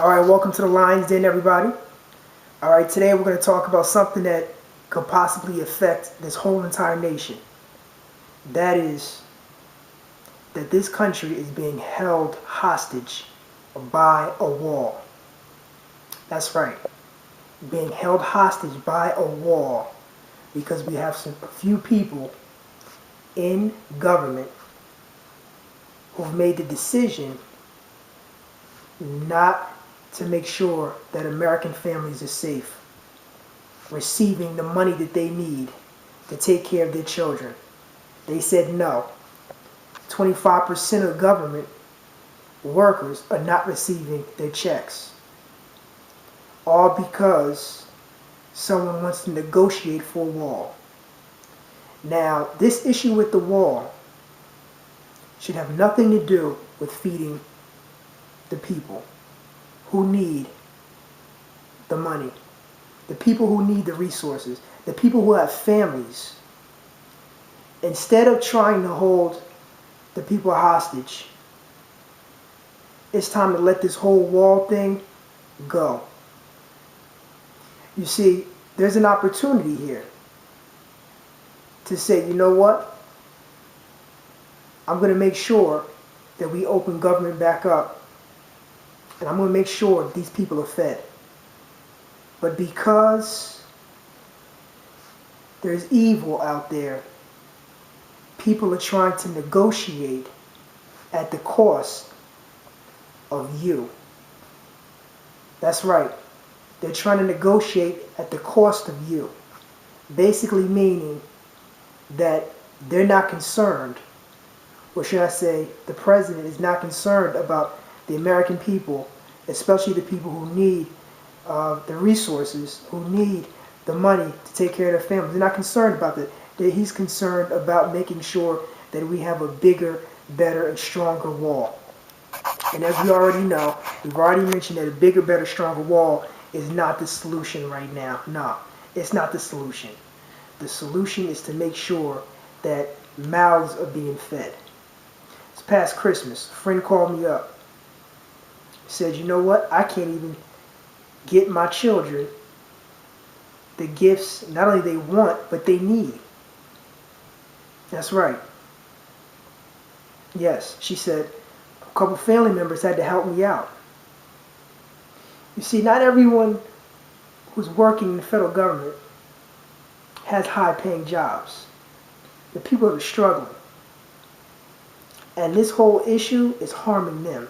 All right, welcome to the Lions Den, everybody. All right, today we're going to talk about something that could possibly affect this whole entire nation. That is that this country is being held hostage by a wall. That's right, being held hostage by a wall because we have a few people in government who've made the decision not to make sure that American families are safe, receiving the money that they need to take care of their children. They said no. 25% of government workers are not receiving their checks. All because someone wants to negotiate for a wall. Now, this issue with the wall should have nothing to do with feeding the people who need the money, the people who need the resources, the people who have families. Instead of trying to hold the people hostage, it's time to let this whole wall thing go. You see, there's an opportunity here to say, you know what? I'm going to make sure that we open government back up, and I'm going to make sure that these people are fed. But because there's evil out there, people are trying to negotiate at the cost of you. That's right. They're trying to negotiate at the cost of you. Basically meaning that they're not concerned, or should I say, the president is not concerned about the American people, especially the people who need the resources, who need the money to take care of their families. They're not concerned about that. He's concerned about making sure that we have a bigger, better, and stronger wall. And as we already know, we've already mentioned that a bigger, better, stronger wall is not the solution right now. No, it's not the solution. The solution is to make sure that mouths are being fed. It's past Christmas. A friend called me up. Said, you know what? I can't even get my children the gifts not only they want, but they need. That's right. Yes, she said, a couple family members had to help me out. You see, not everyone who's working in the federal government has high-paying jobs. The people that are struggling. And this whole issue is harming them.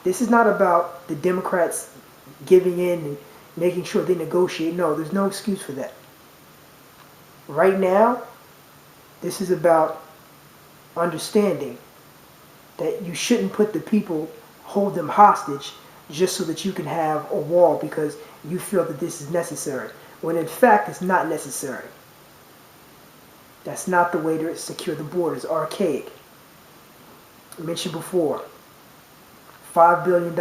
This is not about the Democrats giving in and making sure they negotiate. No, there's no excuse for that. Right now, this is about understanding that you shouldn't put the people, hold them hostage just so that you can have a wall because you feel that this is necessary, when in fact it's not necessary. That's not the way to secure the border. It's archaic. I mentioned before, $5 billion,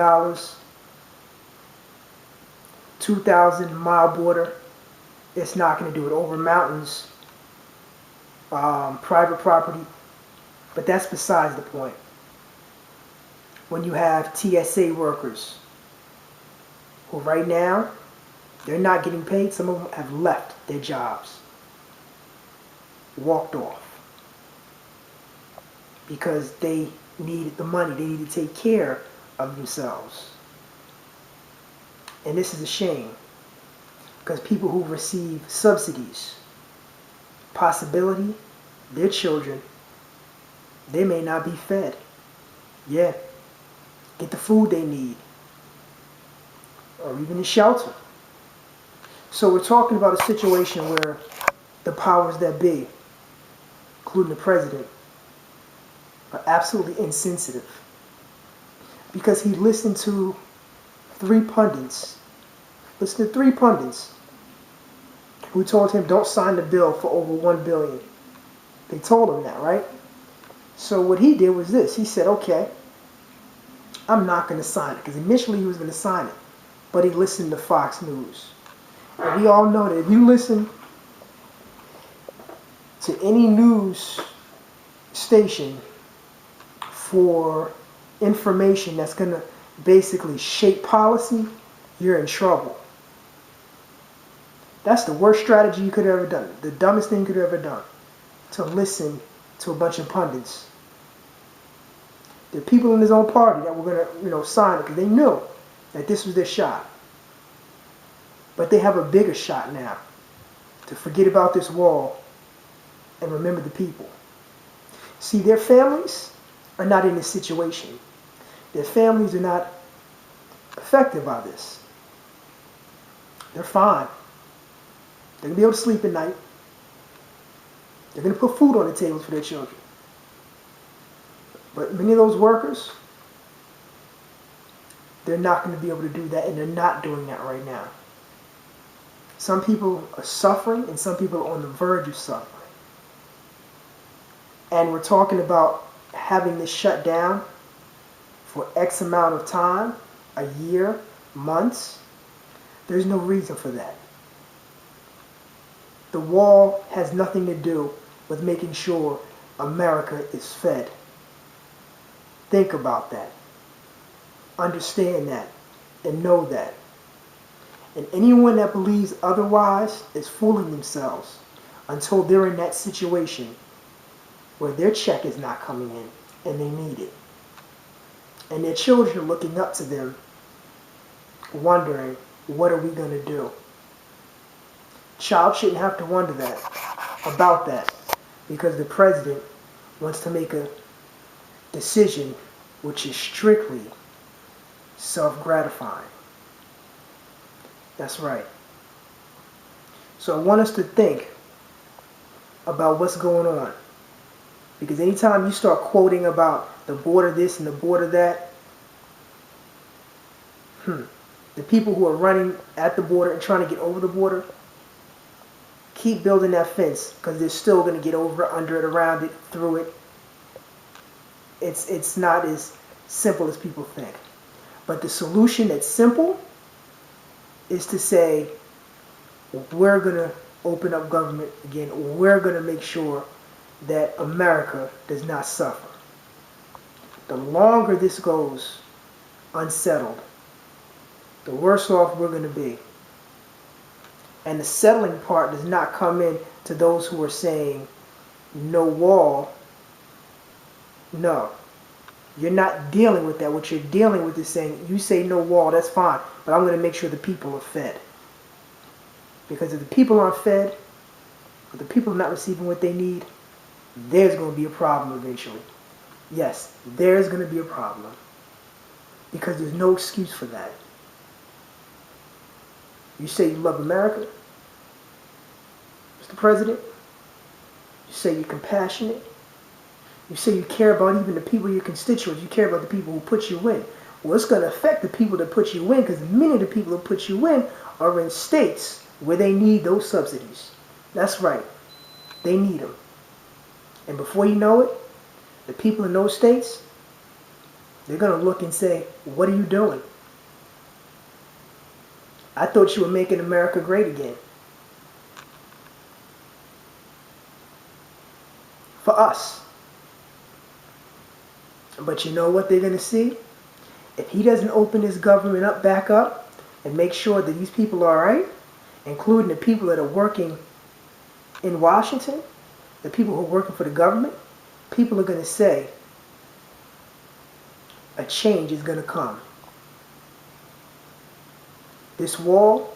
2,000-mile border. It's not going to do it. Over mountains, private property. But that's besides the point. When you have TSA workers who right now, they're not getting paid. Some of them have left their jobs, walked off, because they needed the money. They need to take care of themselves. And this is a shame, because people who receive subsidies, possibility, their children, they may not be fed. Yeah, get the food they need, or even the shelter. So we're talking about a situation where the powers that be, including the president, are absolutely insensitive, because he listened to three pundits who told him don't sign the bill for over $1 billion. They told him that, right? So what he did was this. He said, okay, I'm not going to sign it, because initially he was going to sign it, but he listened to Fox News. And we all know that if you listen to any news station for information that's going to basically shape policy, you're in trouble. That's the worst strategy you could have ever done. The dumbest thing you could have ever done. To listen to a bunch of pundits. There are people in his own party that were going to, sign it because they knew that this was their shot. But they have a bigger shot now to forget about this wall and remember the people. See, their families are not in this situation. Their families are not affected by this. They're fine. They're going to be able to sleep at night. They're going to put food on the tables for their children. But many of those workers, they're not going to be able to do that, and they're not doing that right now. Some people are suffering, and some people are on the verge of suffering. And we're talking about having this shut down for X amount of time, a year, months. There's no reason for that. The wall has nothing to do with making sure America is fed. Think about that. Understand that. And know that. And anyone that believes otherwise is fooling themselves until they're in that situation where their check is not coming in and they need it. And their children are looking up to them, wondering, what are we going to do? Child shouldn't have to wonder about that, because the president wants to make a decision which is strictly self-gratifying. That's right. So I want us to think about what's going on. Because anytime you start quoting about the border this and the border that, the people who are running at the border and trying to get over the border, keep building that fence, because they're still going to get over it, under it, around it, through it. It's not as simple as people think. But the solution that's simple is to say, we're going to open up government again. We're going to make sure that America does not suffer. The longer this goes unsettled, the worse off we're going to be. And the settling part does not come in to those who are saying no wall. No. You're not dealing with that. What you're dealing with is saying, you say no wall, that's fine, but I'm going to make sure the people are fed. Because if the people aren't fed, if the people are not receiving what they need, there's going to be a problem eventually. Yes, there's going to be a problem. Because there's no excuse for that. You say you love America, Mr. President. You say you're compassionate. You say you care about even the people, your constituents. You care about the people who put you in. Well, it's going to affect the people that put you in, because many of the people who put you in are in states where they need those subsidies. That's right. They need them. And before you know it, the people in those states, they're going to look and say, what are you doing? I thought you were making America great again. For us. But you know what they're going to see? If he doesn't open his government up, back up, and make sure that these people are all right, including the people that are working in Washington, the people who are working for the government, people are going to say a change is going to come. This wall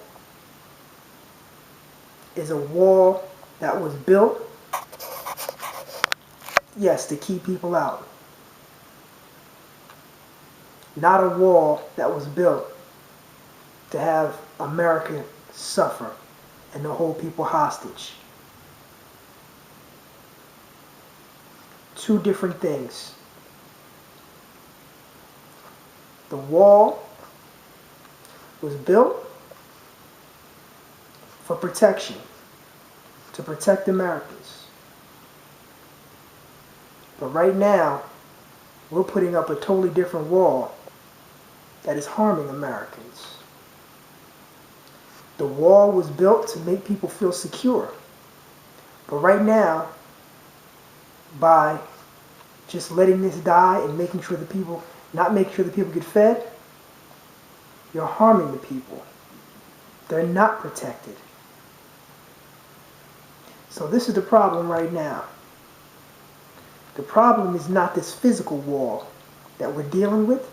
is a wall that was built, yes, to keep people out. Not a wall that was built to have America suffer and to hold people hostage. Two different things. The wall was built for protection, to protect Americans. But right now, we're putting up a totally different wall that is harming Americans. The wall was built to make people feel secure. But right now, by just letting this die and making sure the people, not making sure the people get fed, You're harming the people. They're not protected. So this is the problem right now. The problem is not this physical wall that we're dealing with.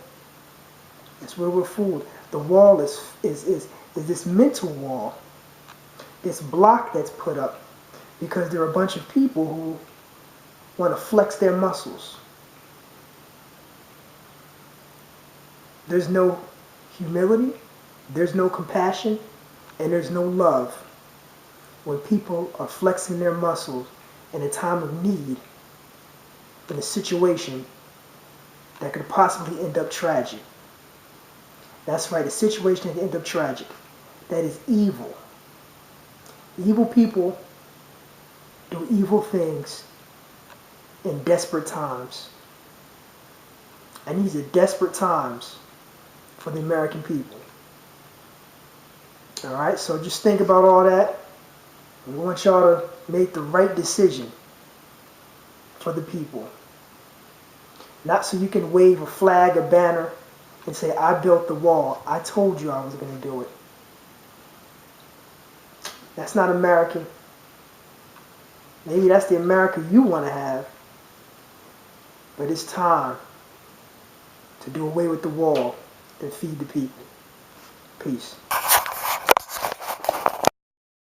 It's where we're fooled. The wall is this mental wall, this block that's put up because there are a bunch of people who want to flex their muscles. There's no humility, there's no compassion, and there's no love when people are flexing their muscles in a time of need, in a situation that could possibly end up tragic. That's right, a situation that could end up tragic. That is evil. Evil people do evil things in desperate times. And these are desperate times for the American people. All right, so just think about all that. We want y'all to make the right decision for the people. Not so you can wave a flag, a banner, and say, I built the wall. I told you I was going to do it. That's not American. Maybe that's the America you want to have. But it's time to do away with the wall and feed the people. Peace.